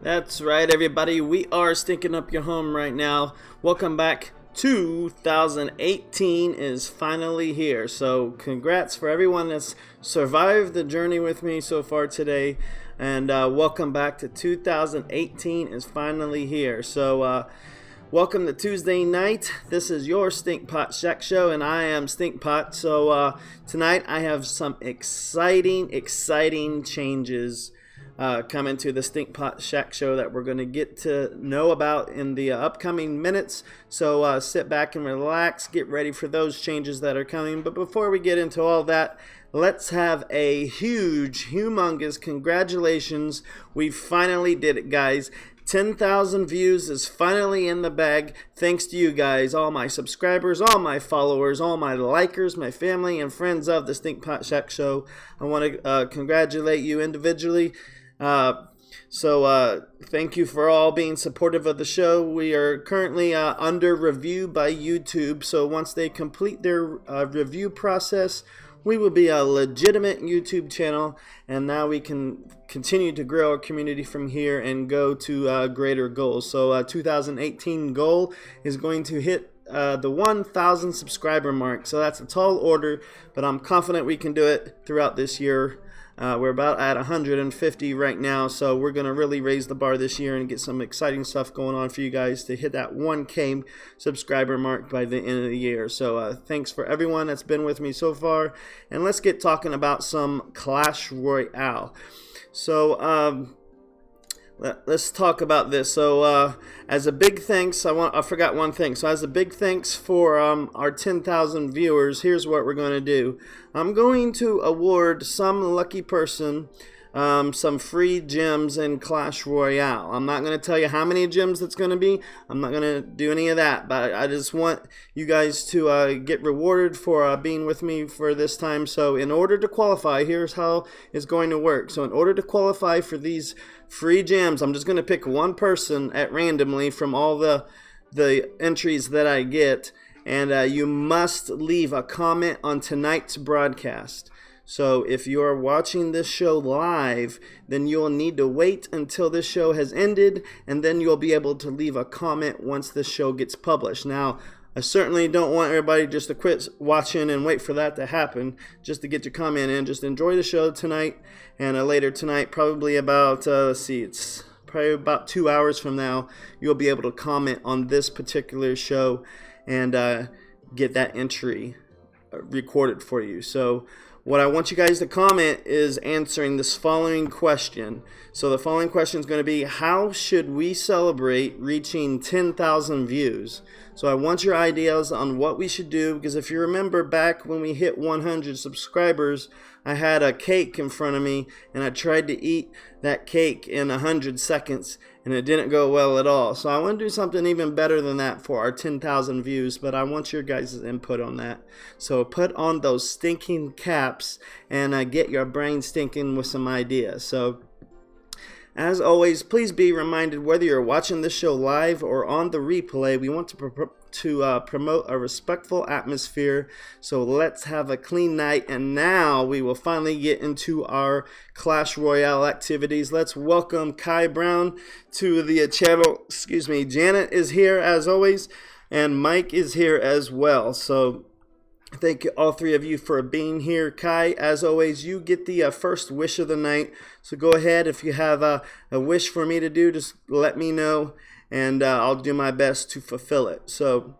That's right, everybody. We are stinking up your home right now. Welcome back. 2018 is finally here. So congrats for everyone that's survived the journey with me so far today. And welcome back to 2018 is finally here. So welcome to Tuesday night. This is your Stinkpot Shack Show, and I am Stinkpot. So tonight I have some exciting changes coming to the Stinkpot Shack Show that we're going to get to know about in the upcoming minutes. So sit back and relax, get ready for those changes that are coming. But before we get into all that, let's have a humongous congratulations. We finally did it, guys. 10,000 views is finally in the bag. Thanks to you guys, all my subscribers, all my followers, all my likers, my family and friends of the Stinkpot Shack Show. I want to congratulate you individually. So thank you for all being supportive of the show. We are currently under review by YouTube. So once they complete their review process, we will be a legitimate YouTube channel, and now we can continue to grow our community from here and go to greater goals. So 2018 goal is going to hit the 1,000 subscriber mark. So that's a tall order, but I'm confident we can do it throughout this year. We're about at 150 right now, so we're going to really raise the bar this year and get some exciting stuff going on for you guys to hit that 1K subscriber mark by the end of the year. So thanks for everyone that's been with me so far, and let's get talking about some Clash Royale. So let's talk about this. So as a big thanks, I forgot one thing. So as a big thanks for our 10,000 viewers, here's what we're going to do. I'm going to award some lucky person some free gems in Clash Royale. I'm not going to tell you how many gems it's going to be. I'm not going to do any of that, but I just want you guys to get rewarded for being with me for this time. So in order to qualify, here's how it's going to work. So in order to qualify for these free gems, I'm just going to pick one person at randomly from all the entries that I get, and you must leave a comment on tonight's broadcast. So if you are watching this show live, then you'll need to wait until this show has ended, and then you'll be able to leave a comment once this show gets published. Now, I certainly don't want everybody just to quit watching and wait for that to happen, just to get your comment in. Just enjoy the show tonight, and later tonight, probably about, it's probably about 2 hours from now, you'll be able to comment on this particular show and get that entry recorded for you. So what I want you guys to comment is answering this following question. So the following question is going to be, how should we celebrate reaching 10,000 views? So I want your ideas on what we should do, because if you remember back when we hit 100 subscribers, I had a cake in front of me, and I tried to eat that cake in 100 seconds, and it didn't go well at all. So I want to do something even better than that for our 10,000 views, but I want your guys' input on that. So put on those stinking caps and get your brain stinking with some ideas. So as always, please be reminded, whether you're watching this show live or on the replay, we want to promote a respectful atmosphere. So let's have a clean night. And now we will finally get into our Clash Royale activities. Let's welcome Kai Brown to the channel. Excuse me. Janet is here as always, and Mike is here as well. So thank you, all three of you, for being here. Kai, as always, you get the first wish of the night. So go ahead. If you have a wish for me to do, just let me know, and I'll do my best to fulfill it. So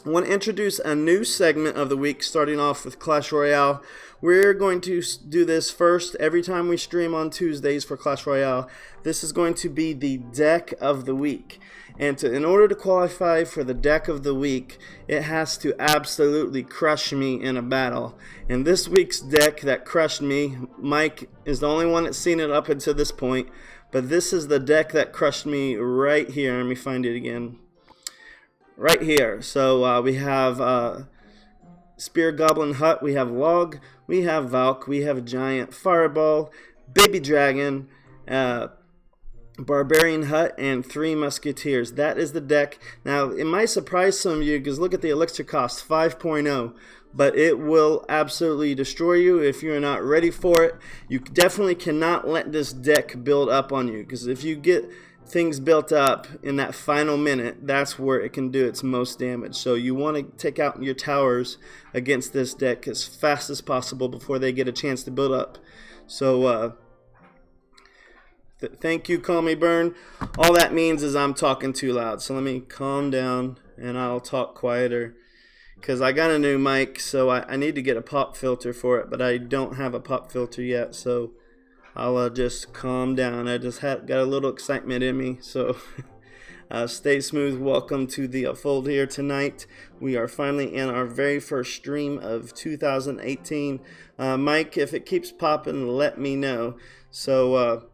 I want to introduce a new segment of the week, starting off with Clash Royale. We're going to do this first every time we stream on Tuesdays for Clash Royale. This is going to be the deck of the week. And in order to qualify for the deck of the week, it has to absolutely crush me in a battle. And this week's deck that crushed me, Mike is the only one that's seen it up until this point, but this is the deck that crushed me right here. Let me find it again. Right here. So we have Spear Goblin Hut, we have Log, we have Valk, we have Giant Fireball, Baby Dragon, Barbarian Hut, and 3 Musketeers. That is the deck. Now, it might surprise some of you, because look at the elixir cost, 5.0. but it will absolutely destroy you if you're not ready for it. You definitely cannot let this deck build up on you, because if you get things built up in that final minute, that's where it can do its most damage. So you want to take out your towers against this deck as fast as possible before they get a chance to build up. So thank you, Call Me Burn. All that means is I'm talking too loud, so let me calm down and I'll talk quieter, because I got a new mic, so I need to get a pop filter for it, but I don't have a pop filter yet, so I'll just calm down. I just got a little excitement in me, so stay smooth. Welcome to the fold here tonight. We are finally in our very first stream of 2018. Mike, if it keeps popping, let me know. So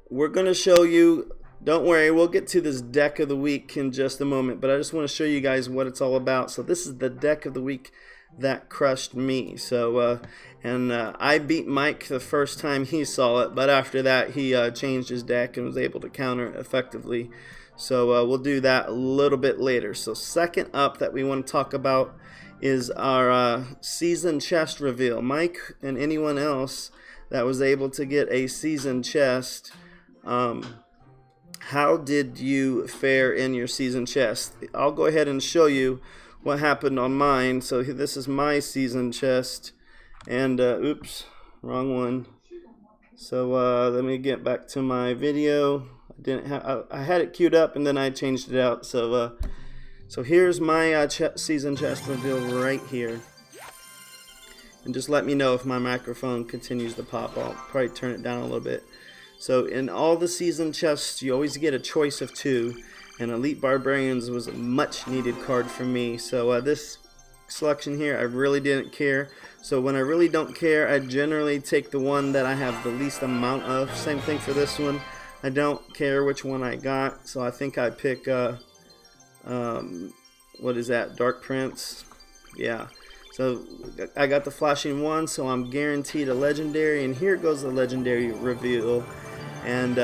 we're going to show you, don't worry, we'll get to this deck of the week in just a moment, but I just want to show you guys what it's all about. So this is the deck of the week that crushed me. So I beat Mike the first time he saw it, but after that he changed his deck and was able to counter it effectively. So we'll do that a little bit later. So second up that we want to talk about is our season chest reveal. Mike and anyone else that was able to get a season chest, how did you fare in your season chest? I'll go ahead and show you what happened on mine. So this is my season chest, and oops, wrong one. So let me get back to my video. I had it queued up and then I changed it out. So so here's my season chest reveal right here, and just let me know if my microphone continues to pop. I'll probably turn it down a little bit. So in all the season chests, you always get a choice of 2, and Elite Barbarians was a much needed card for me. So this selection here, I really didn't care. So when I really don't care, I generally take the one that I have the least amount of. Same thing for this one. I don't care which one I got, so I think I pick what is that, Dark Prince? Yeah. So I got the flashing one, so I'm guaranteed a legendary, and here goes the legendary reveal. And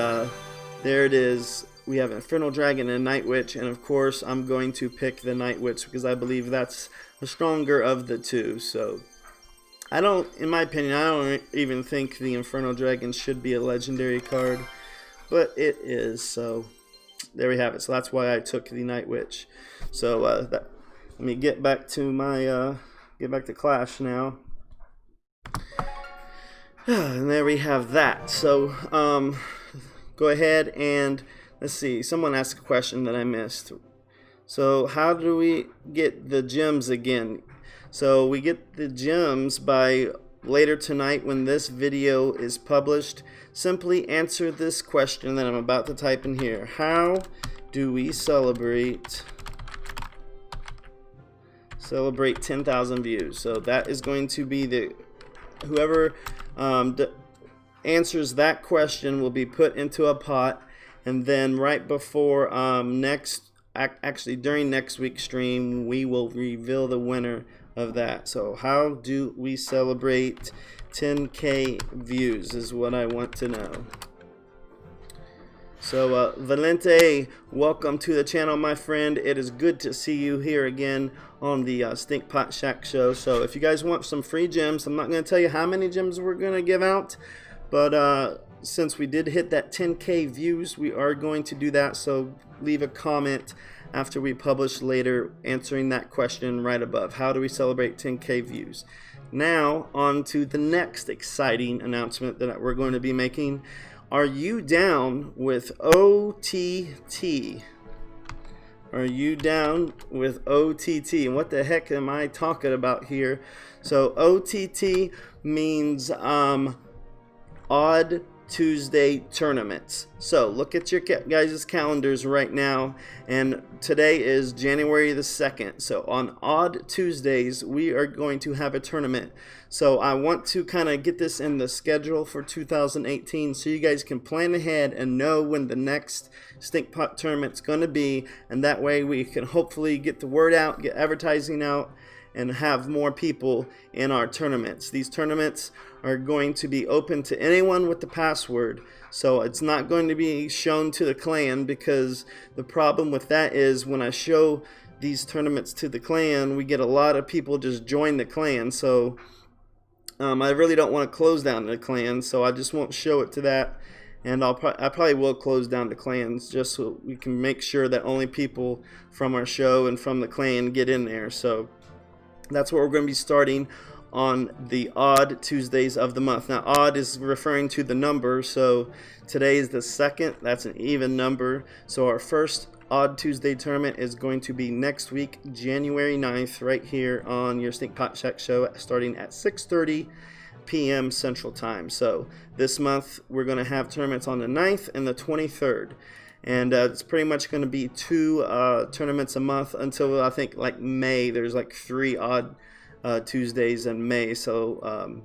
there it is. We have Infernal Dragon and Night Witch, and of course I'm going to pick the Night Witch because I believe that's the stronger of the two. So in my opinion, I don't even think the Infernal Dragon should be a legendary card, but it is. So there we have it. So that's why I took the Night Witch. So let me get back to my get back to Clash now. And there we have that. So go ahead and let's see. Someone asked a question that I missed. So how do we get the gems again? So we get the gems by later tonight when this video is published. Simply answer this question that I'm about to type in here. How do we celebrate 10,000 views? So that is going to be whoever answers that question will be put into a pot, and then right before actually during next week's stream, we will reveal the winner of that. So how do we celebrate 10K views is what I want to know. So Valente, welcome to the channel, my friend. It is good to see you here again on the Stinkpot Shack Show. So if you guys want some free gems, I'm not going to tell you how many gems we're going to give out, but since we did hit that 10K views, we are going to do that. So leave a comment after we publish later answering that question right above. How do we celebrate 10K views? Now on to the next exciting announcement that we're going to be making. Are you down with OTT? Are you down with OTT? And what the heck am I talking about here? So OTT means Odd Tuesday tournaments. So look at your guys' calendars right now, and today is January the 2nd. So on Odd Tuesdays we are going to have a tournament. So I want to kind of get this in the schedule for 2018 so you guys can plan ahead and know when the next Stinkpot tournament's going to be, and that way we can hopefully get the word out, get advertising out, and have more people in our tournaments. These tournaments are going to be open to anyone with the password, so it's not going to be shown to the clan, because the problem with that is when I show these tournaments to the clan, we get a lot of people just join the clan. So I really don't want to close down the clan, so I just won't show it to that. And I probably will close down the clans just so we can make sure that only people from our show and from the clan get in there. So that's what we're going to be starting on the odd Tuesdays of the month. Now, odd is referring to the number, so today is the 2nd. That's an even number. So our first Odd Tuesday tournament is going to be next week, January 9th, right here on your Stinkpot Shack Show, starting at 6:30 p.m. Central Time. So this month we're going to have tournaments on the 9th and the 23rd. And it's pretty much going to be 2 tournaments a month until I think like May. There's like 3 odd Tuesdays in May. So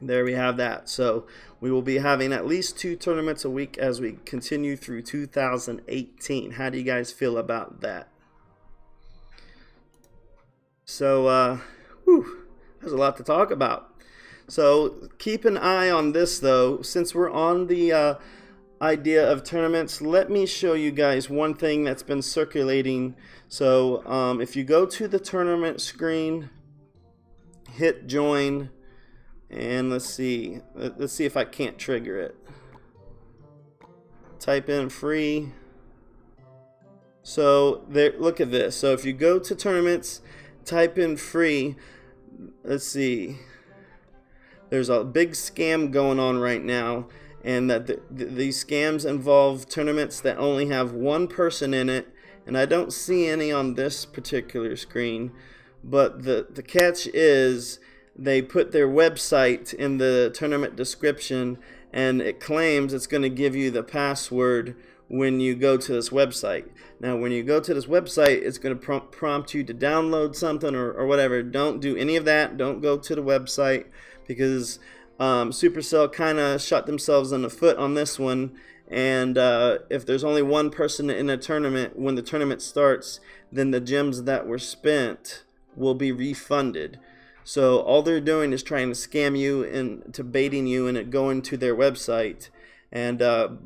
there we have that. So we will be having at least 2 tournaments a week as we continue through 2018. How do you guys feel about that? So there's a lot to talk about. So keep an eye on this though. Since we're on the idea of tournaments, let me show you guys one thing that's been circulating. So if you go to the tournament screen, hit join, and let's see if I can't trigger it. Type in free. So there, look at this. So if you go to tournaments, type in free, let's see, there's a big scam going on right now, and that these scams involve tournaments that only have 1 person in it, and I don't see any on this particular screen. But the catch is they put their website in the tournament description, and it claims it's going to give you the password when you go to this website. Now when you go to this website, it's going to prompt you to download something or whatever. Don't do any of that. Don't go to the website, because Supercell kind of shot themselves in the foot on this one. And if there's only 1 person in a tournament when the tournament starts, then the gems that were spent will be refunded. So all they're doing is trying to scam you into baiting you into going to their website and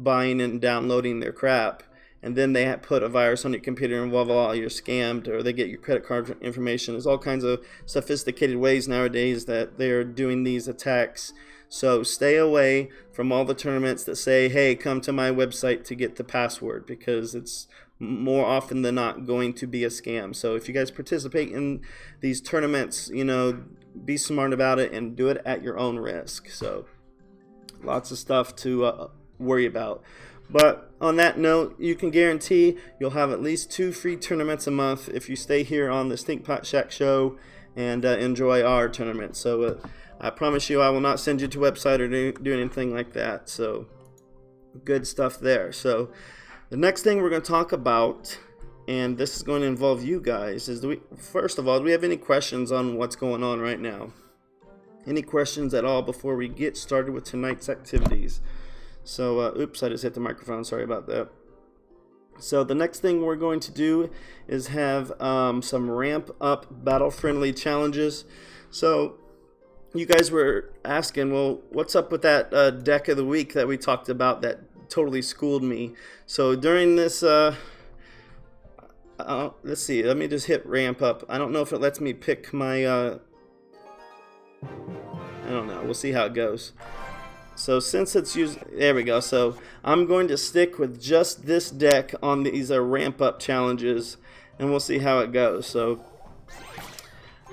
buying and downloading their crap. And then they put a virus on your computer and voila, you're scammed, or they get your credit card information. There's all kinds of sophisticated ways nowadays that they're doing these attacks. So stay away from all the tournaments that say, hey, come to my website to get the password, because it's more often than not going to be a scam. So if you guys participate in these tournaments, you know, be smart about it and do it at your own risk. So lots of stuff to worry about. But on that note, you can guarantee you'll have at least 2 free tournaments a month if you stay here on the Stinkpot Shack Show and enjoy our tournament. So I promise you I will not send you to a website or do anything like that. So good stuff there. So the next thing we're going to talk about, and this is going to involve you guys, is first of all, do we have any questions on what's going on right now? Any questions at all before we get started with tonight's activities? So, oops, I just hit the microphone. Sorry about that. So the next thing we're going to do is have some ramp up battle friendly challenges. So you guys were asking, well, what's up with that deck of the week that we talked about that totally schooled me? So during this let's see, let me just hit ramp up. I don't know if it lets me pick my I don't know, we'll see how it goes. So since it's used, there we go. So I'm going to stick with just this deck on these ramp up challenges, and we'll see how it goes. So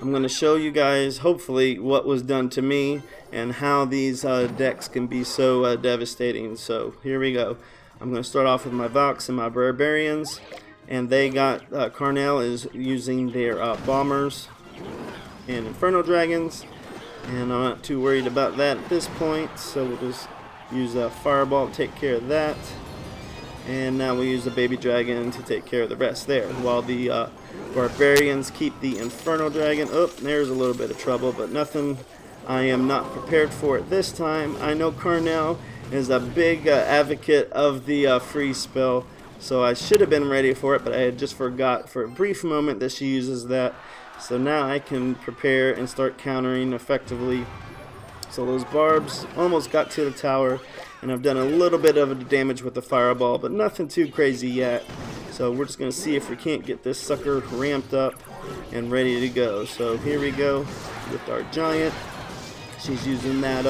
I'm going to show you guys hopefully what was done to me and how these decks can be so devastating. So here we go. I'm going to start off with my Vox and my Barbarians, and they got Carnell is using their Bombers and Inferno Dragons, and I'm not too worried about that at this point, so we'll just use a Fireball to take care of that. And now we'll use the Baby Dragon to take care of the rest there, while the Barbarians keep the Inferno Dragon. Oh, there's a little bit of trouble, but nothing I am not prepared for it this time. I know Carnell is a big advocate of the freeze spell, so I should have been ready for it, but I had just forgot for a brief moment that she uses that. So now I can prepare and start countering effectively. So those barbs almost got to the tower, and I've done a little bit of damage with the Fireball, but nothing too crazy yet. So we're just going to see if we can't get this sucker ramped up and ready to go. So here we go with our giant. She's using that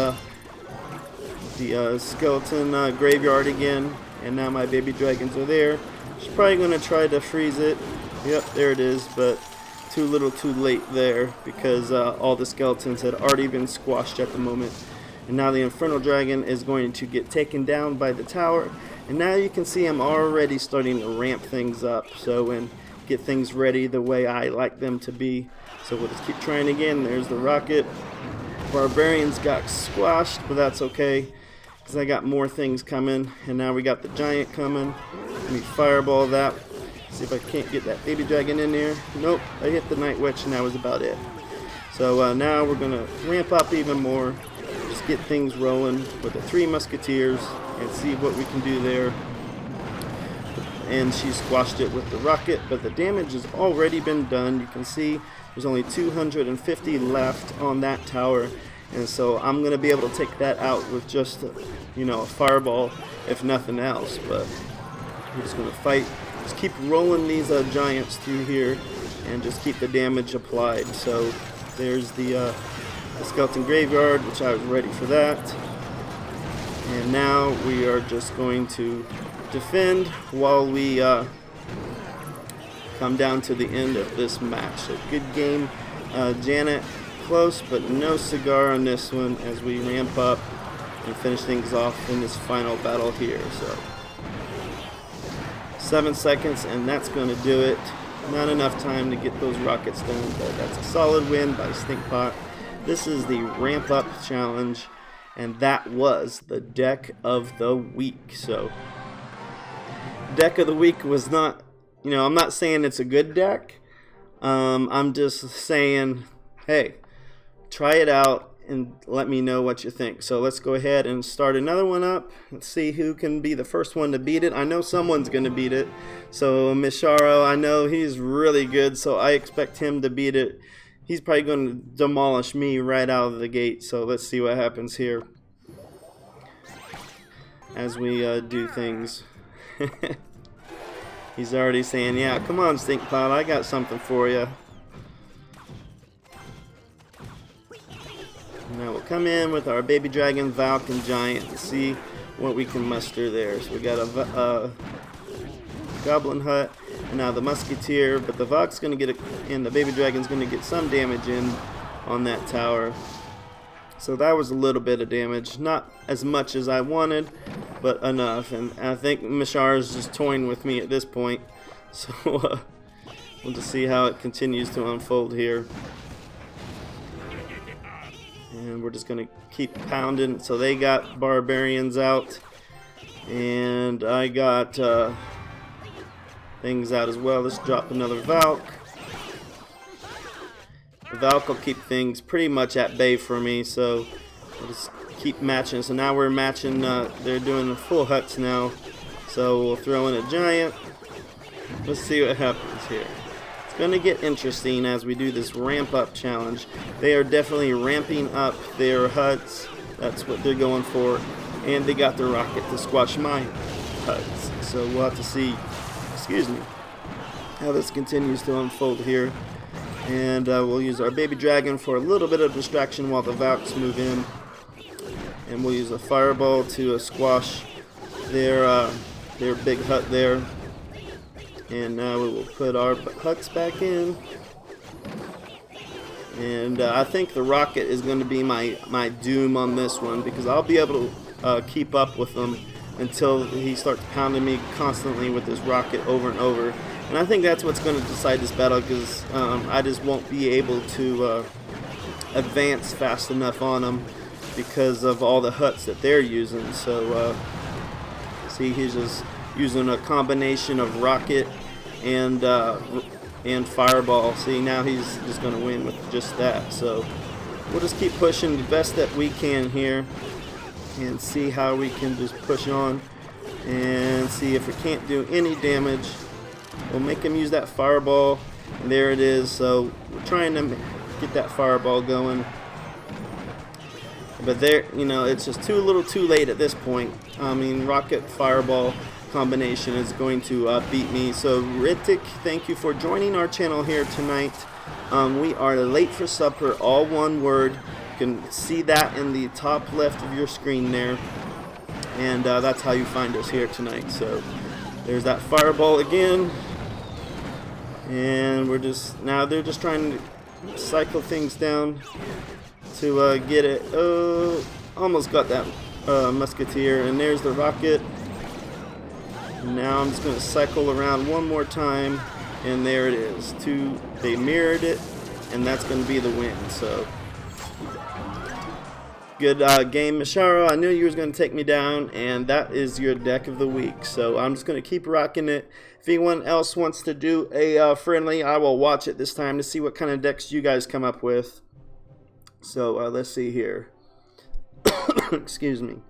the skeleton graveyard again, and now my baby dragons are there. She's probably going to try to freeze it. Yep, there it is, but too little too late there, because all the skeletons had already been squashed at the moment. And now the Infernal Dragon is going to get taken down by the tower. And now you can see I'm already starting to ramp things up, so and get things ready the way I like them to be. So we'll just keep trying again. There's the rocket. Barbarians got squashed, but that's okay, because I got more things coming. And now we got the giant coming. Let me fireball that. See if I can't get that baby dragon in there. Nope, I hit the Night Witch and that was about it. So now we're going to ramp up even more. Just get things rolling with the 3 musketeers and see what we can do there. And she squashed it with the rocket, but the damage has already been done. You can see there's only 250 left on that tower, and so I'm going to be able to take that out with just a fireball, if nothing else. But we're just going to fight. Just keep rolling these giants through here and just keep the damage applied. So there's the skeleton graveyard, which I was ready for that. And now we are just going to defend while we come down to the end of this match. So good game, Janet. Close, but no cigar on this one as we ramp up and finish things off in this final battle here. So 7 seconds, and that's going to do it. Not enough time to get those rockets done, but that's a solid win by Stinkpot. This is the ramp up challenge, and that was the deck of the week. So deck of the week was not, I'm not saying it's a good deck. I'm just saying, hey, try it out and let me know what you think. So let's go ahead and start another one up. Let's see who can be the first one to beat it. I know someone's going to beat it. So Misharo, I know he's really good, so I expect him to beat it. He's probably going to demolish me right out of the gate. So let's see what happens here as we do things. He's already saying, yeah, come on, Stinkpot, I got something for you. Now we'll come in with our baby dragon, Valk, and giant and see what we can muster there. So we got a goblin hut, and now the musketeer, but the Valk's going to get and the baby dragon's going to get some damage in on that tower. So that was a little bit of damage, not as much as I wanted, but enough. And I think Mishar is just toying with me at this point. So we'll just see how it continues to unfold here. And we're just going to keep pounding. So they got barbarians out, and I got things out as well. Let's drop another Valk. The Valk will keep things pretty much at bay for me, so we'll just keep matching. So now we're matching, they're doing full huts now, so we'll throw in a giant. Let's see what happens here. It's going to get interesting as we do this ramp up challenge. They are definitely ramping up their huts. That's what they're going for, and they got the rocket to squash my huts. So we'll have to see, excuse me, how this continues to unfold here. And we'll use our baby dragon for a little bit of distraction while the Valks move in. And we'll use a fireball to squash their big hut there. And now we will put our huts back in. And I think the rocket is going to be my doom on this one, because I'll be able to keep up with them until he starts pounding me constantly with this rocket over and over. And I think that's what's going to decide this battle, because I just won't be able to advance fast enough on them because of all the huts that they're using. So see, he's just using a combination of rocket and fireball. See, now he's just going to win with just that. So we'll just keep pushing the best that we can here and see how we can just push on and see if we can't do any damage. We'll make him use that fireball, and there it is. So we're trying to get that fireball going, but there, it's just too little too late at this point. I mean, rocket, fireball, combination is going to beat me. So Ritik, thank you for joining our channel here tonight. We are late for supper, all one word. You can see that in the top left of your screen there, and that's how you find us here tonight. So there's that fireball again, and they're just trying to cycle things down to get it. Oh, almost got that musketeer, and there's the rocket. Now I'm just going to cycle around one more time, and there it is. They mirrored it, and that's going to be the win. So good game, Misharo. I knew you was going to take me down, and that is your deck of the week. So I'm just going to keep rocking it. If anyone else wants to do a friendly, I will watch it this time to see what kind of decks you guys come up with. So let's see here. Excuse me.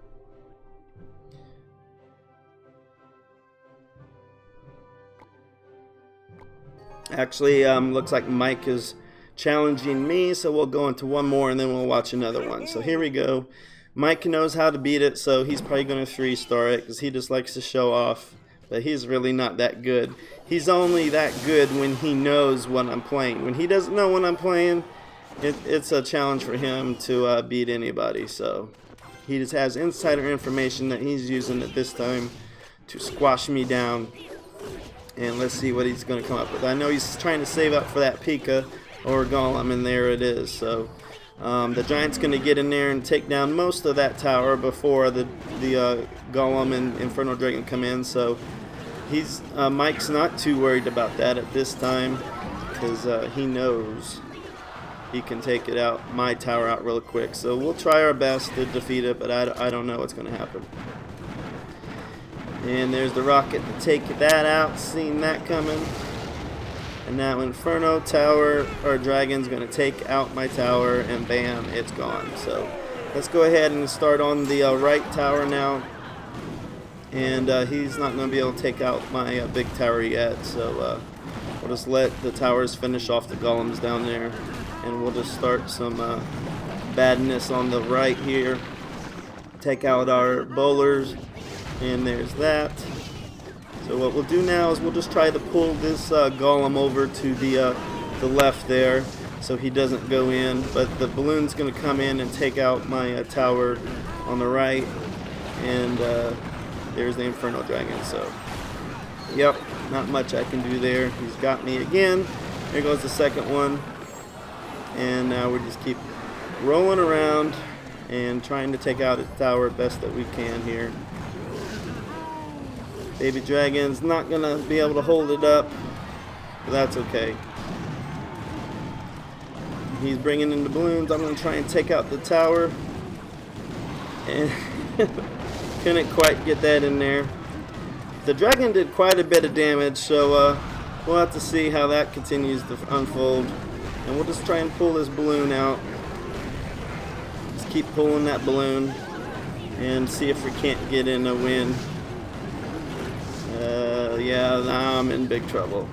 Actually, looks like Mike is challenging me, so we'll go into one more and then we'll watch another one. So here we go. Mike knows how to beat it, so he's probably going to 3-star it because he just likes to show off. But he's really not that good. He's only that good when he knows what I'm playing. When he doesn't know what I'm playing, it's a challenge for him to beat anybody. So he just has insider information that he's using at this time to squash me down. And let's see what he's going to come up with. I know he's trying to save up for that Pika or Golem, and there it is. So the Giant's going to get in there and take down most of that tower before the Golem and Inferno Dragon come in. So Mike's not too worried about that at this time because he knows he can take it out, my tower out real quick. So we'll try our best to defeat it, but I don't know what's going to happen. And there's the rocket to take that out, seeing that coming. And now Inferno Tower or Dragon's going to take out my tower, and bam, it's gone. So let's go ahead and start on the right tower now. And he's not going to be able to take out my big tower yet. So we'll just let the towers finish off the golems down there. And we'll just start some badness on the right here. Take out our bowlers. And there's that. So what we'll do now is we'll just try to pull this golem over to the left there so he doesn't go in. But the balloon's going to come in and take out my tower on the right. And there's the Inferno Dragon. So, yep, not much I can do there. He's got me again. There goes the second one. And now we just keep rolling around and trying to take out his tower best that we can here. Baby Dragon's not going to be able to hold it up, but that's okay. He's bringing in the balloons. I'm going to try and take out the tower. And couldn't quite get that in there. The dragon did quite a bit of damage, so we'll have to see how that continues to unfold. And we'll just try and pull this balloon out. Just keep pulling that balloon and see if we can't get in a win. Yeah, now I'm in big trouble.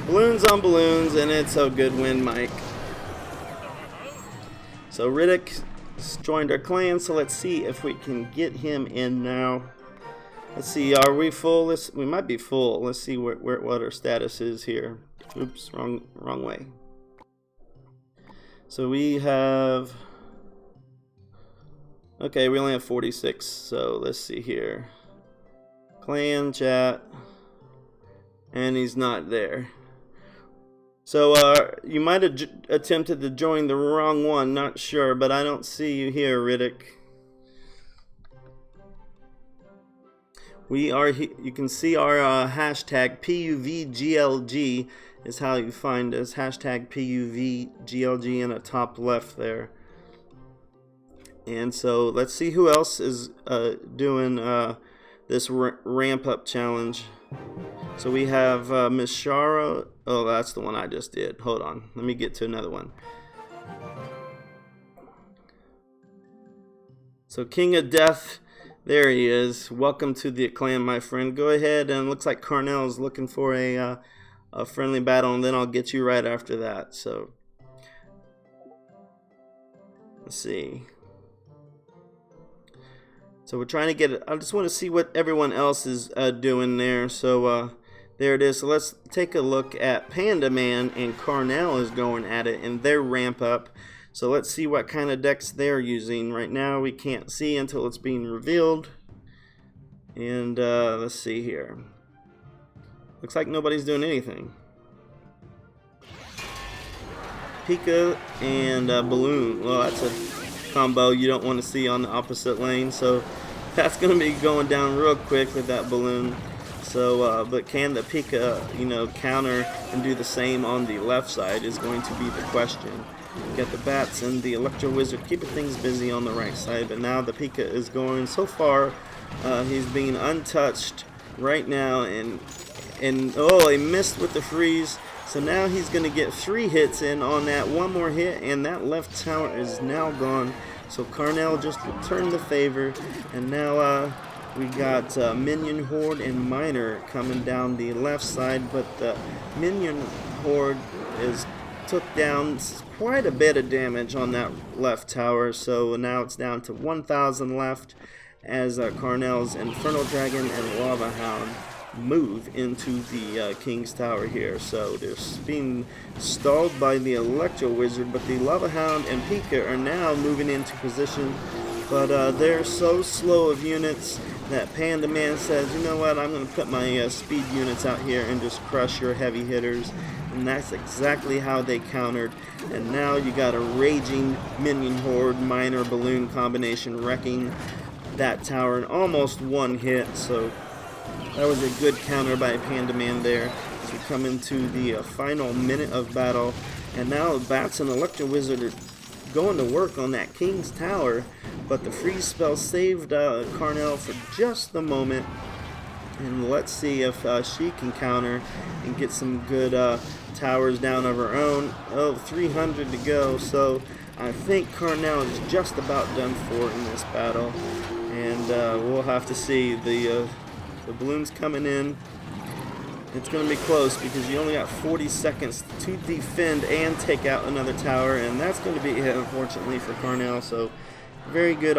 Balloons on balloons, and it's a good win, Mike. So Riddick joined our clan, so let's see if we can get him in now. Let's see, are we full? We might be full. Let's see what our status is here. Oops, wrong way. So we have... Okay, we only have 46, so let's see here. Clan chat, and he's not there. So you might have attempted to join the wrong one, not sure, but I don't see you here, Riddick. We are, you can see our hashtag PUVGLG is how you find us. Hashtag PUVGLG in the top left there. And so let's see who else is doing this ramp up challenge. So we have Miss Shara. Oh, that's the one I just did. Hold on, let me get to another one. So King of Death, there he is. Welcome to the clan, my friend. Go ahead, and looks like Carnell is looking for a friendly battle, and then I'll get you right after that. So let's see. So we're trying to get it. I just want to see what everyone else is doing there. So there it is. So let's take a look at Panda Man and Carnell is going at it in their ramp up. So let's see what kind of decks they're using. Right now we can't see until it's being revealed. And let's see here. Looks like nobody's doing anything. Pika and Balloon. Well, that's a combo you don't want to see on the opposite lane. So that's going to be going down real quick with that Balloon. So, but can the Pika, counter and do the same on the left side is going to be the question. Got the Bats and the Electro Wizard keeping things busy on the right side, but now the Pika is going so far. He's being untouched right now, and oh, he missed with the freeze. So now he's going to get 3 hits in on that. One more hit, and that left tower is now gone. So Carnell just returned the favor, and now we got Minion Horde and Miner coming down the left side, but the Minion Horde took down quite a bit of damage on that left tower. So now it's down to 1,000 left as Carnell's Infernal Dragon and Lava Hound move into the King's Tower here. So they're being stalled by the Electro Wizard, but the Lava Hound and Pika are now moving into position. But they're so slow of units that Panda Man says, you know what, I'm going to put my speed units out here and just crush your heavy hitters. And that's exactly how they countered. And now you got a raging Minion Horde Miner Balloon combination wrecking that tower in almost one hit. So that was a good counter by Panda Man there as we come into the final minute of battle. And now Bats and Electro Wizard are going to work on that King's Tower, but the freeze spell saved Carnell for just the moment. And let's see if she can counter and get some good towers down of her own. Oh, 300 to go. So I think Carnell is just about done for in this battle. And we'll have to see. The balloon's coming in. It's going to be close because you only got 40 seconds to defend and take out another tower. And that's going to be it, unfortunately, for Carnell. So very good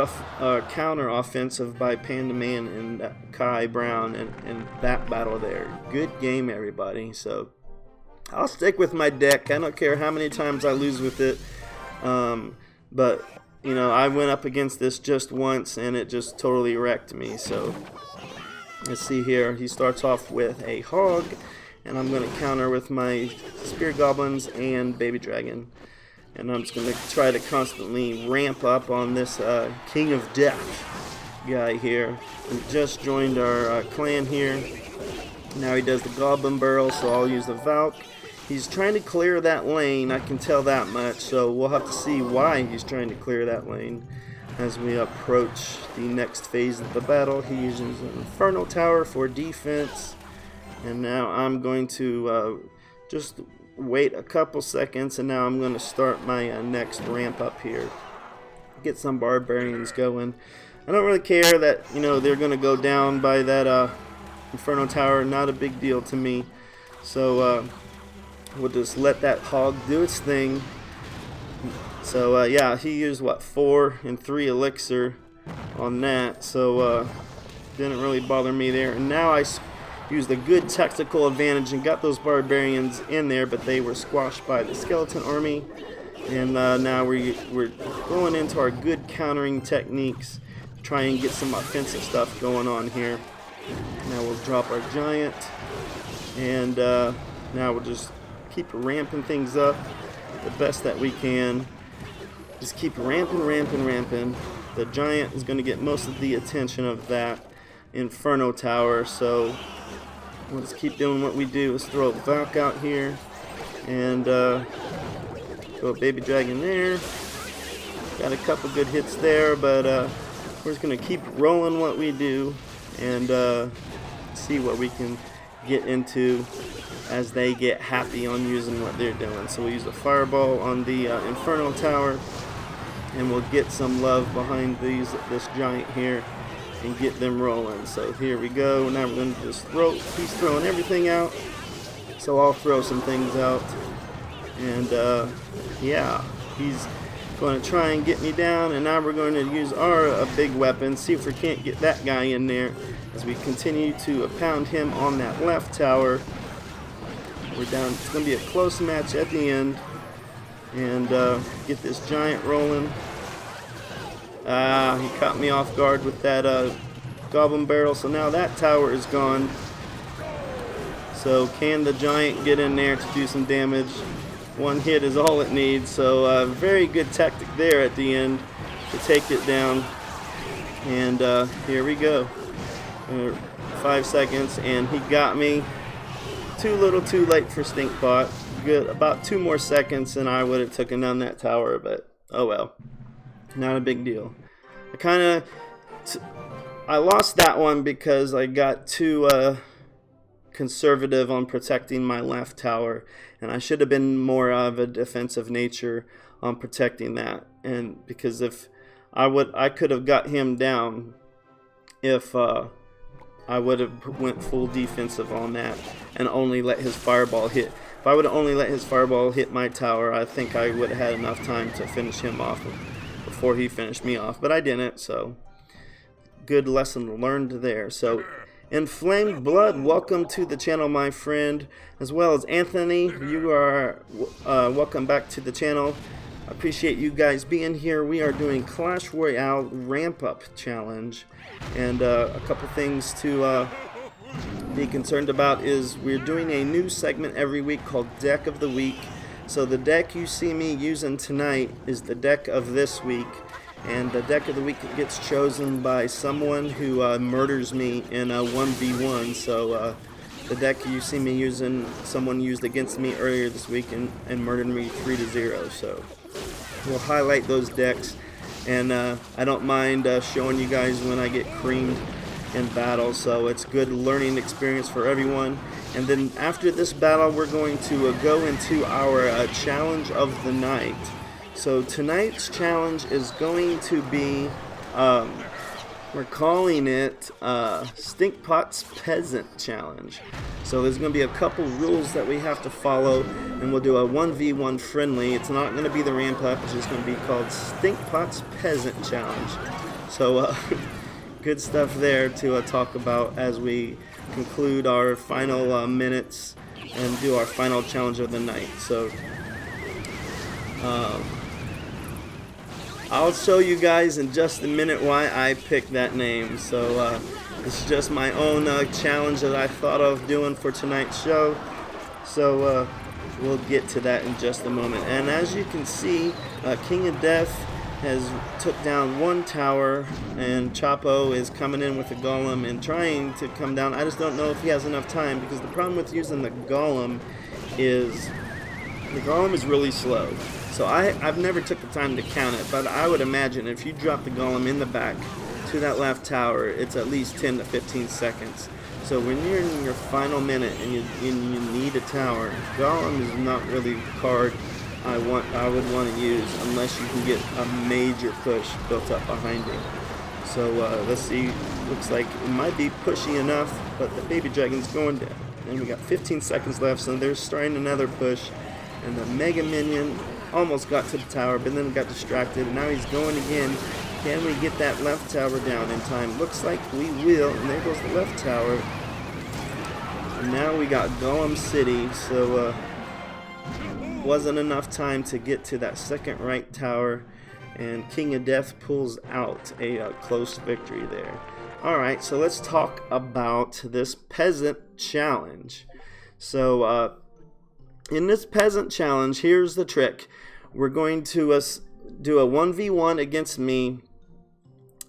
counter offensive by Panda Man and Kai Brown in that battle there. Good game, everybody. So I'll stick with my deck. I don't care how many times I lose with it. But, I went up against this just once and it just totally wrecked me. So let's see here. He starts off with a Hog, and I'm going to counter with my Spear Goblins and Baby Dragon. And I'm just going to try to constantly ramp up on this King of Death guy here. He just joined our clan here. Now he does the Goblin Barrel, so I'll use the Valk. He's trying to clear that lane, I can tell that much. So we'll have to see why he's trying to clear that lane as we approach the next phase of the battle. He uses an Infernal Tower for defense. And now I'm going to just wait a couple seconds, and now I'm going to start my next ramp up here. Get some Barbarians going. I don't really care that, they're going to go down by that Inferno Tower. Not a big deal to me. So we'll just let that Hog do its thing. So yeah, he used 4 and 3 elixir on that, so didn't really bother me there. And now I used a good tactical advantage and got those Barbarians in there, but they were squashed by the Skeleton Army. And now we're going into our good countering techniques, try and get some offensive stuff going on here. Now we'll drop our Giant, and now we'll just keep ramping things up the best that we can. Just keep ramping. The Giant is going to get most of the attention of that Inferno Tower, so we'll just keep doing what we do. Let's throw a Valk out here, and go Baby Dragon there. Got a couple good hits there, but we're just going to keep rolling what we do and see what we can get into as they get happy on using what they're doing. So we'll use a Fireball on the Infernal Tower, and we'll get some love behind this Giant here and get them rolling. So here we go. Now we're going to just throw. He's throwing everything out, so I'll throw some things out. And yeah, he's Going to try and get me down, and now we're going to use our big weapon, see if we can't get that guy in there as we continue to pound him on that left tower. We're down. It's going to be a close match at the end, and get this giant rolling. He caught me off guard with that goblin barrel, so now that tower is gone. So can the giant get in there to do some damage? One hit is all it needs, so very good tactic there at the end to take it down. And here we go. 5 seconds, and he got me. Too little, too late for Stinkpot. Good, about 2 more seconds, and I would have taken down that tower, but oh well. Not a big deal. I lost that one because I got too conservative on protecting my left tower, and I should have been more of a defensive nature on protecting that. And because if I could have got him down if I would have went full defensive on that and only let his fireball hit. If I would have only let his fireball hit my tower, I think I would have had enough time to finish him off before he finished me off, but I didn't. So good lesson learned there. So Inflamed Blood, welcome to the channel, my friend, as well as Anthony. You are welcome back to the channel. I appreciate you guys being here. We are doing Clash Royale Ramp Up Challenge, and a couple things to be concerned about is we're doing a new segment every week called Deck of the Week. So the deck you see me using tonight is the deck of this week. And the deck of the week gets chosen by someone who murders me in a 1v1. So the deck you see me using, someone used against me earlier this week and murdered me 3-0. So we'll highlight those decks. And I don't mind showing you guys when I get creamed in battle. So it's good learning experience for everyone. And then after this battle, we're going to go into our challenge of the night. So tonight's challenge is going to be, we're calling it Stinkpot's Peasant Challenge. So there's going to be a couple rules that we have to follow, and we'll do a 1v1 friendly. It's not going to be the ramp up, it's just going to be called Stinkpot's Peasant Challenge. So good stuff there to talk about as we conclude our final minutes and do our final challenge of the night. So I'll show you guys in just a minute why I picked that name. So it's just my own challenge that I thought of doing for tonight's show. So we'll get to that in just a moment. And as you can see, King of Death has took down one tower, and Chapo is coming in with a golem and trying to come down. I just don't know if he has enough time, because the problem with using the golem is really slow. So I've never took the time to count it, but I would imagine if you drop the golem in the back to that left tower, it's at least 10 to 15 seconds. So when you're in your final minute and you need a tower, golem is not really the card I would want to use unless you can get a major push built up behind it. So let's see. Looks like it might be pushy enough, but the baby dragon's going down. And we got 15 seconds left, so they're starting another push. And the Mega Minion almost got to the tower, but then got distracted. And now he's going again. Can we get that left tower down in time? Looks like we will. And there goes the left tower. And now we got Golem City. So wasn't enough time to get to that second right tower. And King of Death pulls out a close victory there. Alright, so let's talk about this peasant challenge. So in this peasant challenge, here's the trick. We're going to do a 1v1 against me,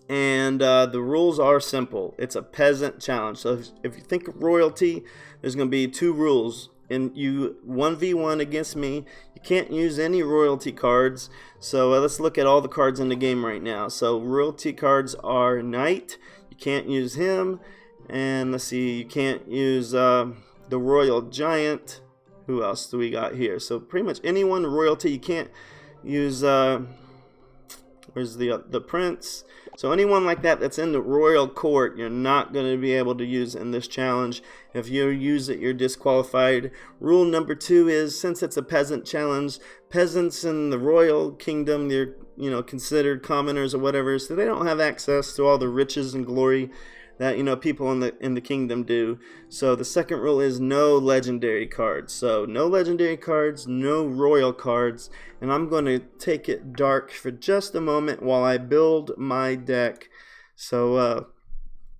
and the rules are simple. It's a peasant challenge. So if you think of royalty, there's going to be 2 rules. And you 1v1 against me, you can't use any royalty cards. So let's look at all the cards in the game right now. So royalty cards are Knight, you can't use him, and let's see, you can't use the Royal Giant. Who else do we got here? So pretty much anyone royalty. You can't use let's Where's the prince? So anyone like that that's in the royal court, you're not going to be able to use in this challenge. If you use it, you're disqualified. Rule number 2 is, since it's a peasant challenge, peasants in the royal kingdom, they're considered commoners or whatever, so they don't have access to all the riches and glory that people in the kingdom do. So the second rule is no legendary cards. So no legendary cards, no royal cards, and I'm going to take it dark for just a moment while I build my deck. So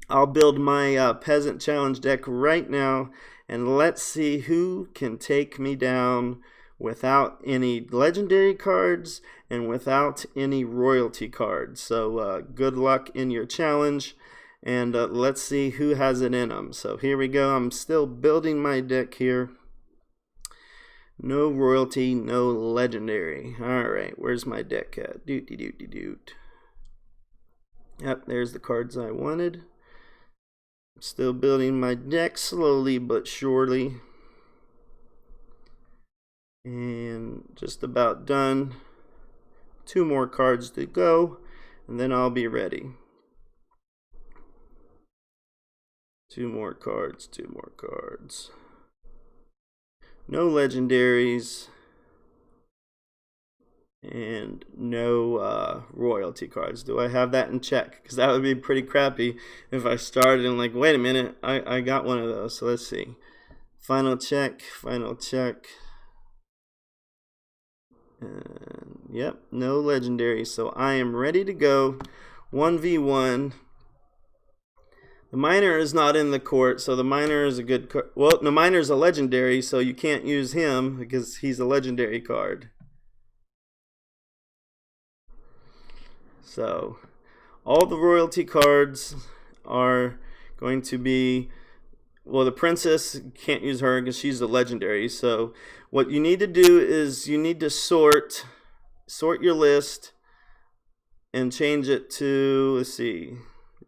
I'll build my peasant challenge deck right now, and let's see who can take me down without any legendary cards and without any royalty cards. So good luck in your challenge. And let's see who has it in them. So here we go. I'm still building my deck here. No royalty, no legendary. Alright, where's my deck at? Doot. Yep, there's the cards I wanted. Still building my deck slowly but surely. And just about done. 2 more cards to go, and then I'll be ready. 2 more cards, 2 more cards. No legendaries. And no royalty cards. Do I have that in check? Because that would be pretty crappy if I started and like, wait a minute, I got one of those. So let's see. Final check, final check. And, yep, no legendaries. So I am ready to go. 1v1. The miner is not in the court, so the miner is a good card. Well, the miner is a legendary, so you can't use him because he's a legendary card. So all the royalty cards are going to be, well, the princess, can't use her because she's a legendary. So what you need to do is you need to sort your list and change it to, let's see,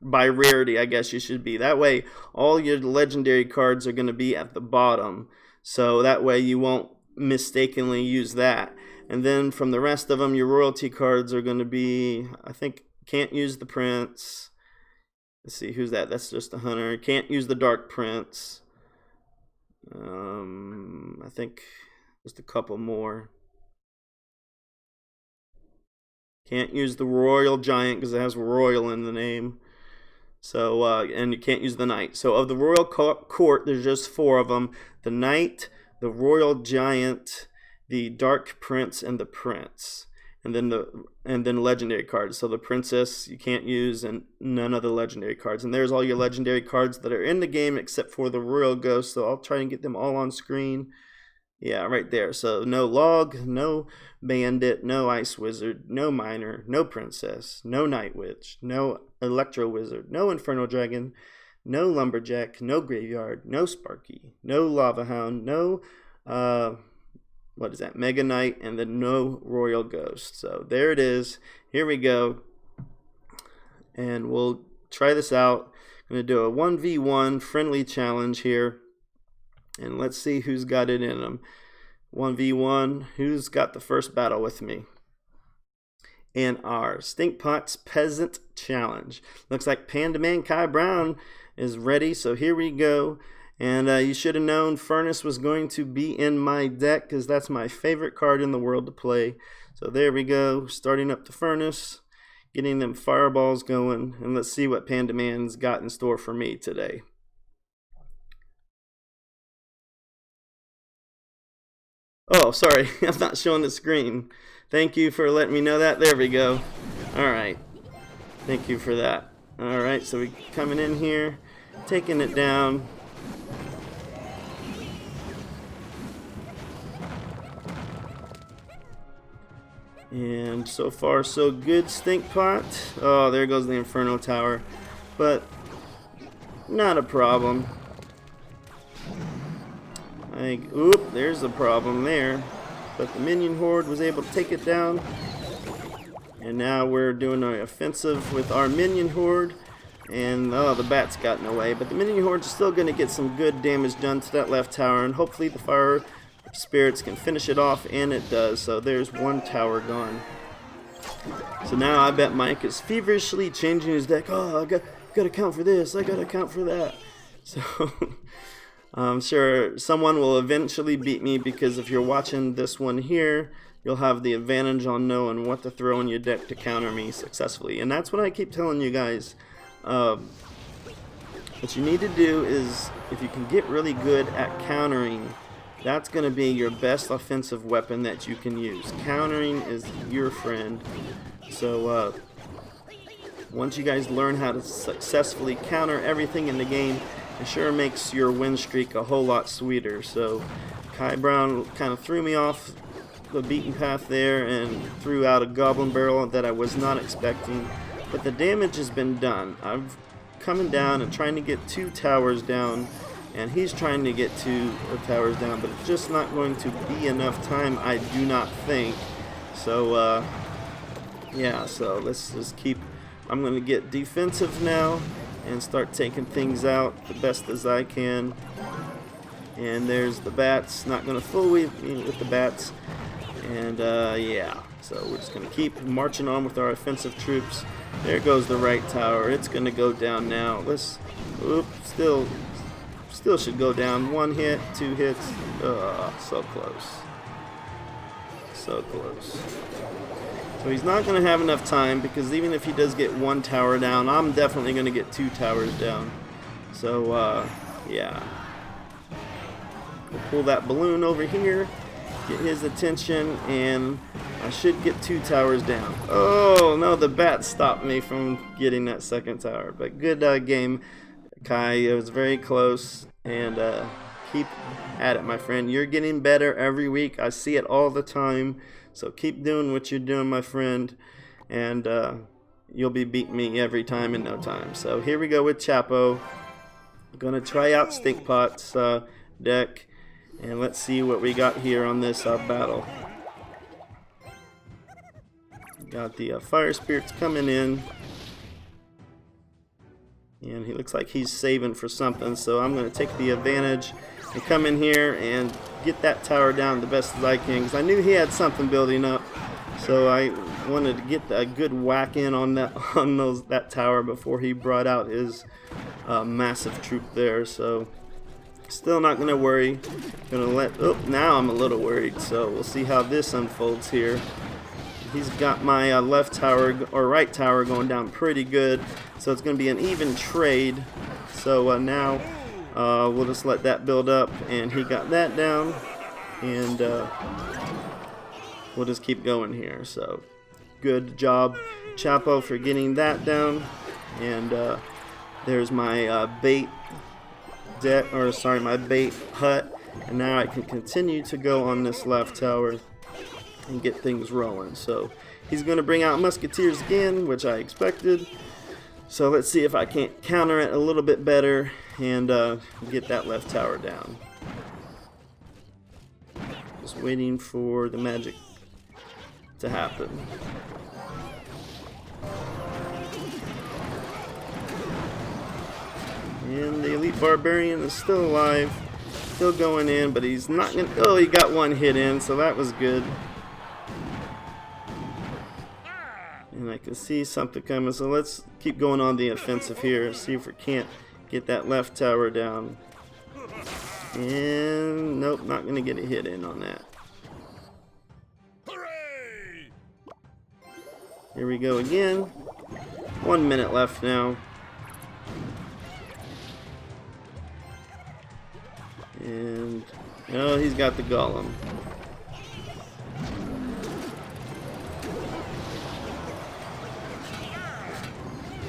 by rarity, I guess you should be. That way, all your legendary cards are going to be at the bottom. So that way you won't mistakenly use that. And then from the rest of them, your royalty cards are going to be, I think, can't use the prince. Let's see, who's that? That's just a hunter. Can't use the dark prince. I think just a couple more. Can't use the royal giant because it has royal in the name. So, and you can't use the knight. So of the royal court, there's just 4 of them. The knight, the royal giant, the dark prince, and the prince. And then legendary cards. So the princess you can't use, and none of the legendary cards. And there's all your legendary cards that are in the game except for the royal ghost. So I'll try and get them all on screen. Yeah, right there. So no log, no bandit, no ice wizard, no miner, no princess, no night witch, no electro wizard, no inferno dragon, no lumberjack, no graveyard, no sparky, no lava hound, no what is that, mega knight, and then no royal ghost. So there it is. Here we go, and we'll try this out. I'm gonna do a 1v1 friendly challenge here. And let's see who's got it in them. 1v1, who's got the first battle with me? In our Stinkpot's Peasant Challenge. Looks like Panda Man Kai Brown is ready, so here we go. And you should have known Furnace was going to be in my deck because that's my favorite card in the world to play. So there we go, starting up the Furnace, getting them fireballs going, and let's see what Panda Man's got in store for me today. Oh, sorry, I'm not showing the screen. Thank you for letting me know that. There we go. Alright. Thank you for that. Alright, so we're coming in here, taking it down. And so far, so good, Stinkpot. Oh, there goes the Inferno Tower. But, not a problem. Oop, there's the problem there. But the minion horde was able to take it down. And now we're doing an offensive with our minion horde. And, oh, the bats got in the way. But the minion horde is still going to get some good damage done to that left tower. And hopefully the fire spirits can finish it off. And it does. So there's one tower gone. So now I bet Mike is feverishly changing his deck. Oh, I gotta count for this, I gotta count for that. So I'm sure someone will eventually beat me, because if you're watching this one here, you'll have the advantage on knowing what to throw in your deck to counter me successfully. And that's what I keep telling you guys. What you need to do is, if you can get really good at countering, that's going to be your best offensive weapon that you can use. Countering is your friend. So once you guys learn how to successfully counter everything in the game, it sure makes your win streak a whole lot sweeter. So Kai Brown kind of threw me off the beaten path there and threw out a goblin barrel that I was not expecting. But the damage has been done. I'm coming down and trying to get 2 towers down, and he's trying to get 2 towers down, but it's just not going to be enough time, I do not think. So yeah, so let's just keep, I'm going to get defensive now and start taking things out the best as I can. And there's the bats, not going to fool me with the bats. And yeah, so we're just going to keep marching on with our offensive troops. There goes the right tower. It's going to go down now. Let's, still should go down. 1 hit, 2 hits. So close. So close. So he's not going to have enough time, because even if he does get 1 tower down, I'm definitely going to get 2 towers down. So yeah. We'll pull that balloon over here, get his attention, and I should get 2 towers down. Oh no, the bat stopped me from getting that 2nd tower. But good game, Kai. It was very close, and keep at it, my friend. You're getting better every week. I see it all the time. So keep doing what you're doing, my friend, and you'll be beating me every time in no time. So here we go with Chapo. I'm gonna try out Stinkpot's deck, and let's see what we got here on this battle. Got the fire spirits coming in, and he looks like he's saving for something, so I'm going to take the advantage and come in here and get that tower down the best as I can, because I knew he had something building up, so I wanted to get a good whack in on that tower before he brought out his massive troop there. So still not going to worry. Gonna let, oh, now I'm a little worried, so we'll see how this unfolds here. He's got my left tower or right tower going down pretty good, so it's going to be an even trade. So now we'll just let that build up, and he got that down, and we'll just keep going here. So good job, Chapo, for getting that down. And there's my bait deck, or sorry, my bait hut, and now I can continue to go on this left tower and get things rolling. So he's going to bring out musketeers again, which I expected. So let's see if I can't counter it a little bit better and get that left tower down. Just waiting for the magic to happen. And the elite barbarian is still alive, still going in, but he's not gonna, oh, he got 1 hit in, so that was good. And I can see something coming, so let's keep going on the offensive here, see if we can't get that left tower down. And nope, not gonna get a hit in on that. Here we go again. 1 minute left now. And oh, he's got the golem.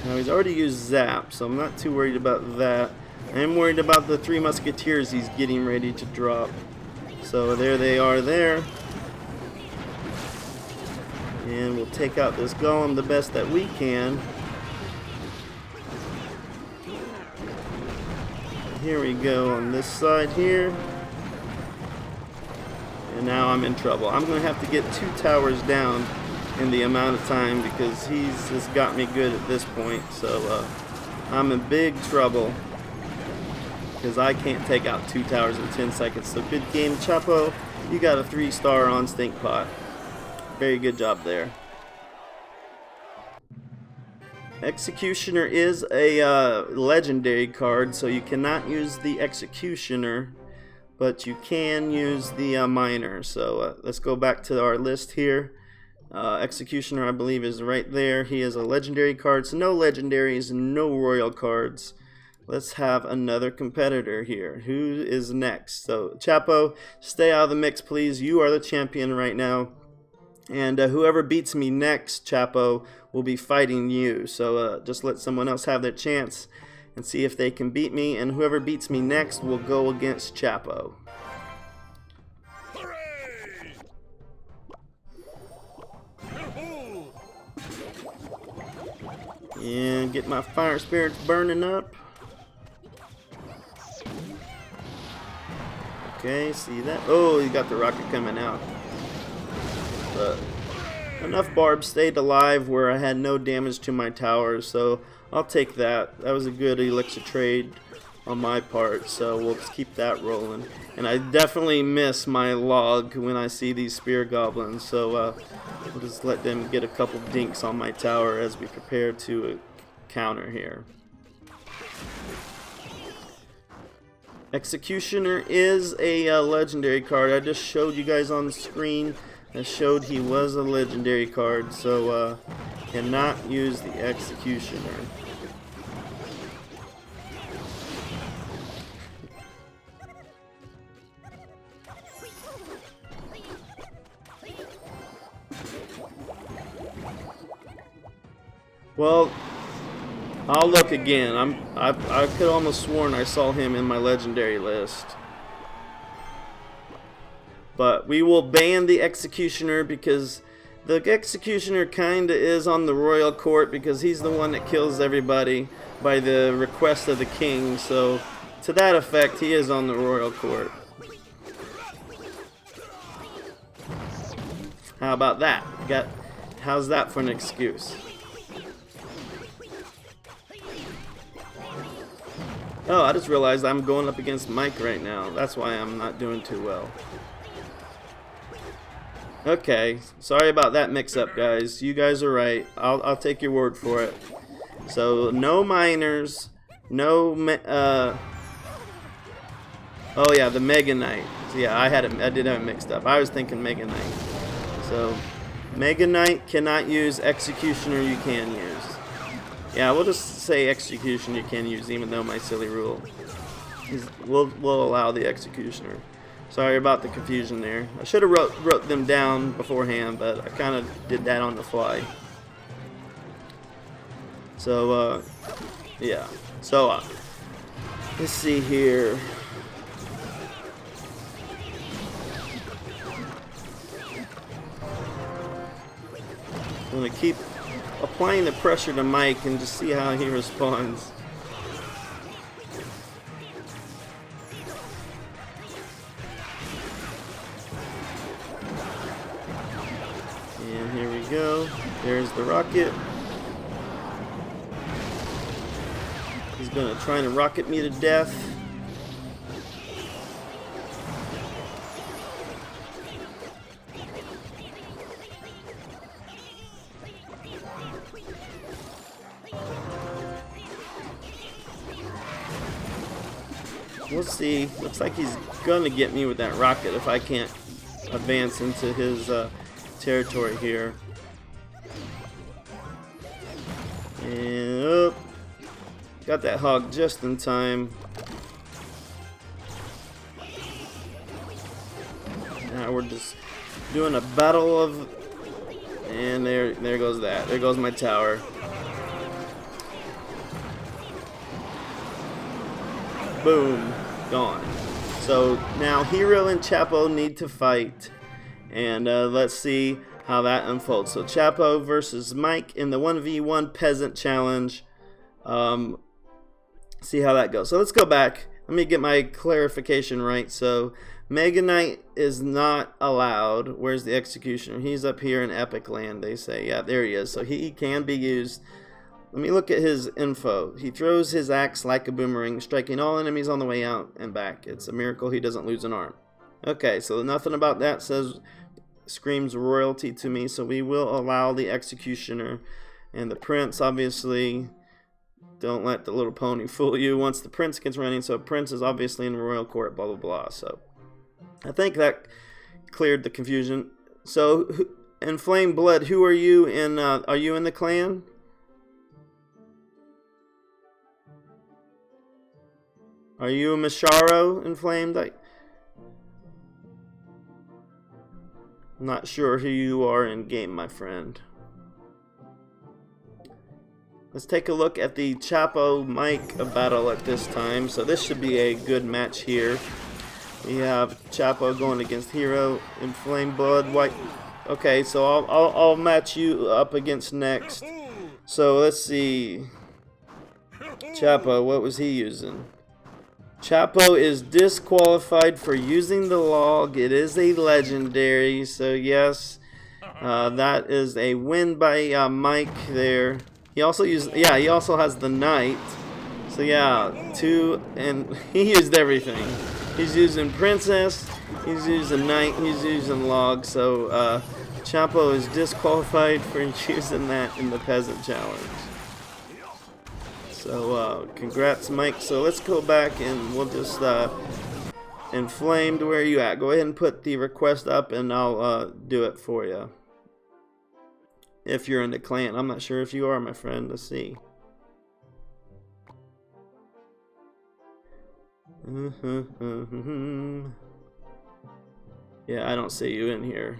Now he's already used Zap, so I'm not too worried about that. I am worried about the 3 musketeers he's getting ready to drop. So there they are there. And we'll take out this golem the best that we can. Here we go on this side here. And now I'm in trouble. I'm going to have to get 2 towers down in the amount of time, because he's just got me good at this point. So I'm in big trouble, because I can't take out 2 towers in 10 seconds. So good game, Chapo. You got a 3-star on Stinkpot. Very good job there. Executioner is a legendary card, so you cannot use the Executioner, but you can use the Miner. So let's go back to our list here. Executioner, I believe, is right there. He is a legendary card, so no legendaries, no royal cards. Let's have another competitor here. Who is next? So Chapo, stay out of the mix, please. You are the champion right now. And whoever beats me next, Chapo, will be fighting you. So just let someone else have their chance and see if they can beat me. And whoever beats me next will go against Chapo. And get my fire spirits burning up. Okay, see that? Oh, you got the rocket coming out. But enough barbs stayed alive where I had no damage to my towers, so I'll take that. That was a good elixir trade on my part, so we'll just keep that rolling. And I definitely miss my log when I see these spear goblins, so we'll just let them get a couple dinks on my tower as we prepare to counter here. Executioner is a legendary card. I just showed you guys on the screen. I showed he was a legendary card, so cannot use the Executioner. Well, I'll look again. I could almost sworn I saw him in my legendary list. But we will ban the Executioner because the Executioner kinda is on the royal court because he's the one that kills everybody by the request of the king. So to that effect, he is on the royal court. How about that? How's that for an excuse? Oh, I just realized I'm going up against Mike right now. That's why I'm not doing too well. Okay, sorry about that mix-up, guys. You guys are right. I'll take your word for it. So no miners, no. Oh yeah, the Mega Knight. So yeah, I did have it mixed up. I was thinking Mega Knight. So Mega Knight cannot use Executioner. You can use. Yeah, we'll just say Executioner you can use, even though my silly rule. We'll allow the Executioner. Sorry about the confusion there. I should have wrote them down beforehand, but I kind of did that on the fly. So, yeah. So, let's see here. I'm going to keep applying the pressure to Mike and just see how he responds. And here we go. There's the rocket. He's gonna try to rocket me to death. Let's see. Looks like he's gonna get me with that rocket if I can't advance into his territory here. And oh, got that hog just in time. Now we're just doing a battle of, and there goes that. There goes my tower. Boom, gone. So now Hero and Chapo need to fight, and let's see how that unfolds. So Chapo versus Mike in the 1v1 Peasant Challenge. See how that goes. So let's go back. Let me get my clarification right. So Mega Knight is not allowed. Where's the Executioner? He's up here in Epic Land, they say. Yeah, there he is. So he can be used. Let me look at his info. He throws his axe like a boomerang, striking all enemies on the way out and back. It's a miracle he doesn't lose an arm. Okay, so nothing about that screams royalty to me, so we will allow the Executioner. And the prince, obviously, don't let the little pony fool you. Once the prince gets running, so prince is obviously in the royal court, blah, blah, blah. So I think that cleared the confusion. So, Inflamed Blood, who are you in? Are you in the clan? Are you a Misharo, Inflamed? I'm not sure who you are in game, my friend. Let's take a look at the Chapo Mike battle at this time. So this should be a good match here. We have Chapo going against Hero, Inflamed Blood, White. Okay, so I'll match you up against next. So let's see. Chapo, what was he using? Chapo is disqualified for using the log. It is a legendary, so yes, that is a win by Mike there. He also used, yeah, he also has the knight. So yeah, and he used everything. He's using princess, he's using knight, he's using log. So Chapo is disqualified for using that in the peasant challenge. So congrats, Mike. So let's go back and we'll just Inflamed, where are you at? Go ahead and put the request up and I'll do it for you. If you're in the clan. I'm not sure if you are, my friend. Let's see. Yeah, I don't see you in here.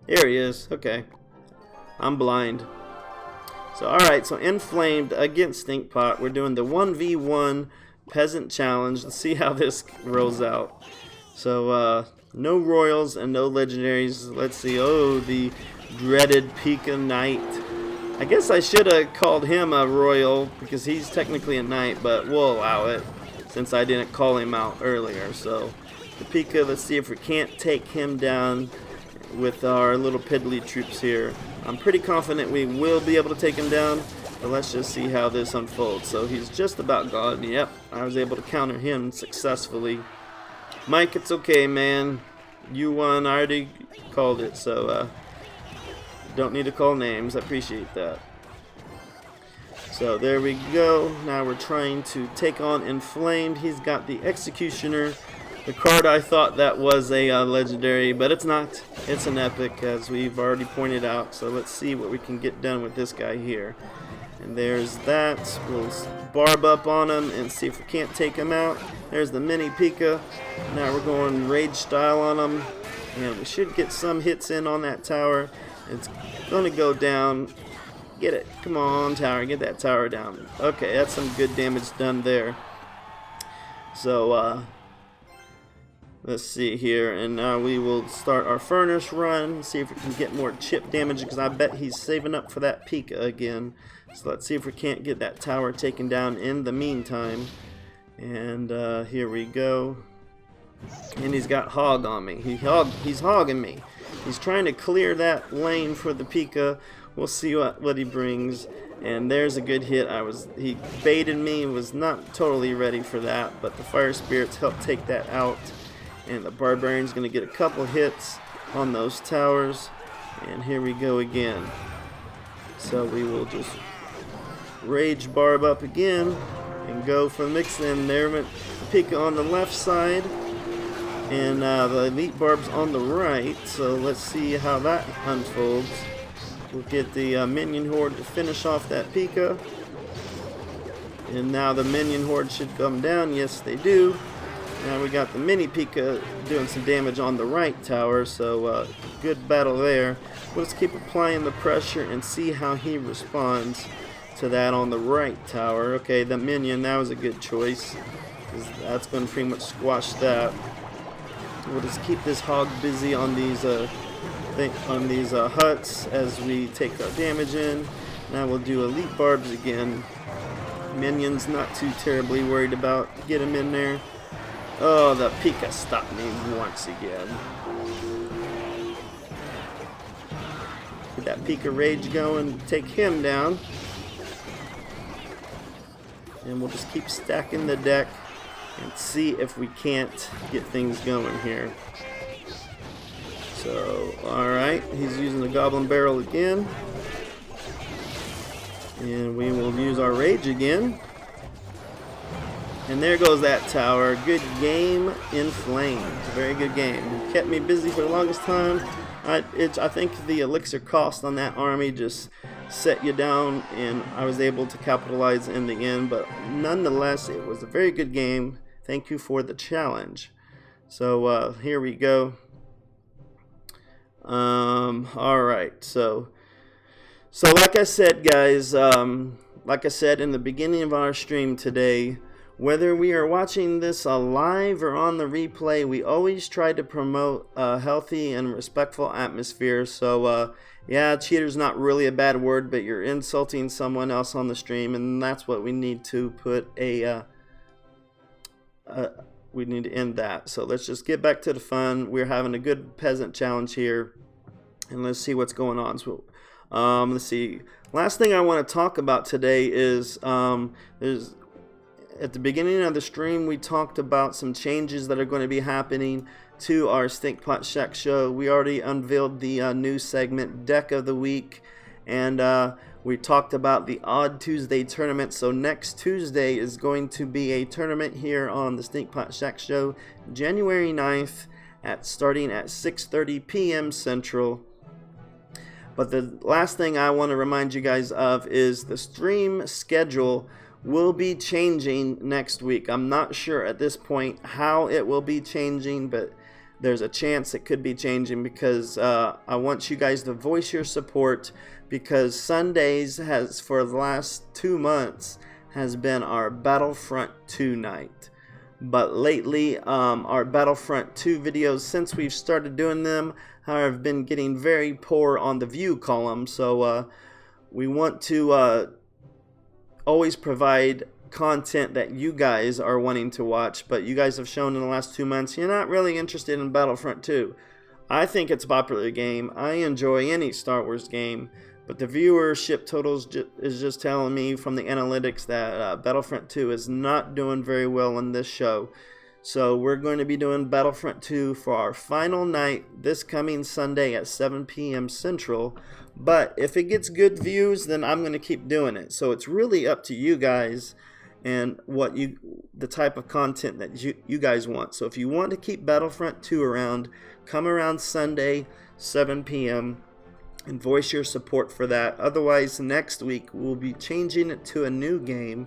Here he is. Okay. I'm blind. So, alright, so Inflamed against Stinkpot. We're doing the 1v1 Peasant Challenge. Let's see how this rolls out. So, no Royals and no Legendaries. Let's see. Oh, the dreaded Pika Knight. I guess I should have called him a Royal because he's technically a Knight, but we'll allow it since I didn't call him out earlier. So, the Pika, let's see if we can't take him down with our little piddly troops here. I'm pretty confident we will be able to take him down, but let's just see how this unfolds. So he's just about gone. Yep, I was able to counter him successfully. Mike, it's okay, man. You won. I already called it, so don't need to call names. I appreciate that. So there we go. Now we're trying to take on Inflamed. He's got the Executioner. The card, I thought that was a legendary, but it's not. It's an epic, as we've already pointed out. So let's see what we can get done with this guy here. And there's that. We'll barb up on him and see if we can't take him out. There's the mini Pika. Now we're going rage style on him. And we should get some hits in on that tower. It's going to go down. Get it. Come on, tower. Get that tower down. Okay, that's some good damage done there. So, let's see here, and now we will start our furnace run, see if we can get more chip damage, because I bet he's saving up for that Pika again. So let's see if we can't get that tower taken down in the meantime. And here we go. And he's got hog on me. He's hogging me. He's trying to clear that lane for the Pika. We'll see what he brings. And there's a good hit. He baited me, was not totally ready for that, but the fire spirits helped take that out. And the Barbarian's going to get a couple hits on those towers. And here we go again. So we will just rage barb up again and go for the mix. And there went the Pika on the left side. And the Elite Barb's on the right. So let's see how that unfolds. We'll get the Minion Horde to finish off that Pika. And now the Minion Horde should come down. Yes, they do. Now we got the mini Pika doing some damage on the right tower, so good battle there. Let's keep applying the pressure and see how he responds to that on the right tower. Okay, the minion, that was a good choice, 'cause that's going to pretty much squash that. We'll just keep this hog busy on these huts as we take our damage in. Now we'll do Elite Barbs again. Minions not too terribly worried about. Get him in there. Oh, the Pika stopped me once again. Get that Pika rage going, take him down. And we'll just keep stacking the deck and see if we can't get things going here. So, alright, he's using the Goblin Barrel again. And we will use our Rage again. And there goes that tower. Good game in flames. Very good game. It kept me busy for the longest time. I think the elixir cost on that army just set you down, and I was able to capitalize in the end. But nonetheless, it was a very good game. Thank you for the challenge. So here we go. Alright, so like I said, guys, like I said in the beginning of our stream today, whether we are watching this live or on the replay, we always try to promote a healthy and respectful atmosphere. So yeah, cheater's not really a bad word, but you're insulting someone else on the stream, and that's what we need to put we need to end that. So let's just get back to the fun. We're having a good peasant challenge here, and let's see what's going on. So let's see. Last thing I want to talk about today is at the beginning of the stream, we talked about some changes that are going to be happening to our Stinkpot Shack Show. We already unveiled the new segment, Deck of the Week, and we talked about the Odd Tuesday tournament. So next Tuesday is going to be a tournament here on the Stinkpot Shack Show, January 9th, starting at 6:30 p.m. Central. But the last thing I want to remind you guys of is the stream schedule will be changing next week. I'm not sure at this point how it will be changing, but there's a chance it could be changing because I want you guys to voice your support, because Sundays has, for the last 2 months, has been our Battlefront 2 night. But lately, our Battlefront 2 videos, since we've started doing them, have been getting very poor on the view column. So we want to always provide content that you guys are wanting to watch, but you guys have shown in the last 2 months you're not really interested in Battlefront 2. I think it's a popular game. I enjoy any Star Wars game, but the viewership totals is just telling me from the analytics that Battlefront 2 is not doing very well on this show. So we're going to be doing Battlefront 2 for our final night this coming Sunday at 7 p.m. Central. But if it gets good views, then I'm going to keep doing it. So it's really up to you guys and the type of content that you guys want. So if you want to keep Battlefront 2 around, come around Sunday, 7 p.m. and voice your support for that. Otherwise, next week we'll be changing it to a new game.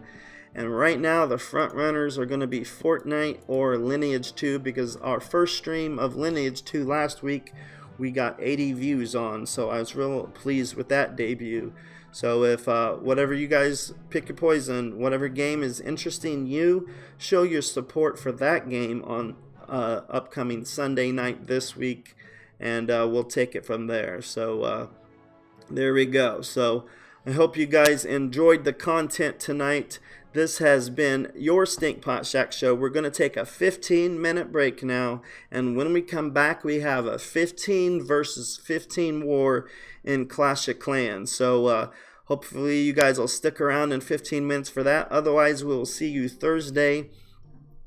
And right now the front runners are going to be Fortnite or Lineage 2, because our first stream of Lineage 2 last week we got 80 views on, so I was real pleased with that debut. So if whatever you guys pick your poison, whatever game is interesting you, show your support for that game on upcoming Sunday night this week, and we'll take it from there. So there we go. So I hope you guys enjoyed the content tonight. This has been your Stinkpot Shack Show. We're going to take a 15-minute break now, and when we come back, we have a 15 versus 15 war in Clash of Clans. So hopefully you guys will stick around in 15 minutes for that. Otherwise, we'll see you Thursday.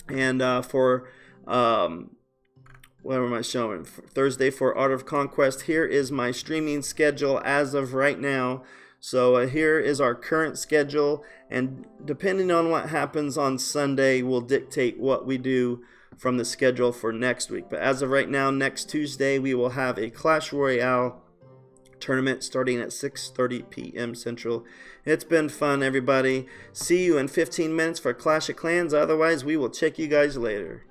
And for what am I showing? Thursday for Art of Conquest. Here is my streaming schedule as of right now. So here is our current schedule, and depending on what happens on Sunday will dictate what we do from the schedule for next week. But as of right now, next Tuesday we will have a Clash Royale tournament starting at 6:30 p.m. Central. It's been fun, everybody. See you in 15 minutes for Clash of Clans. Otherwise, we will check you guys later.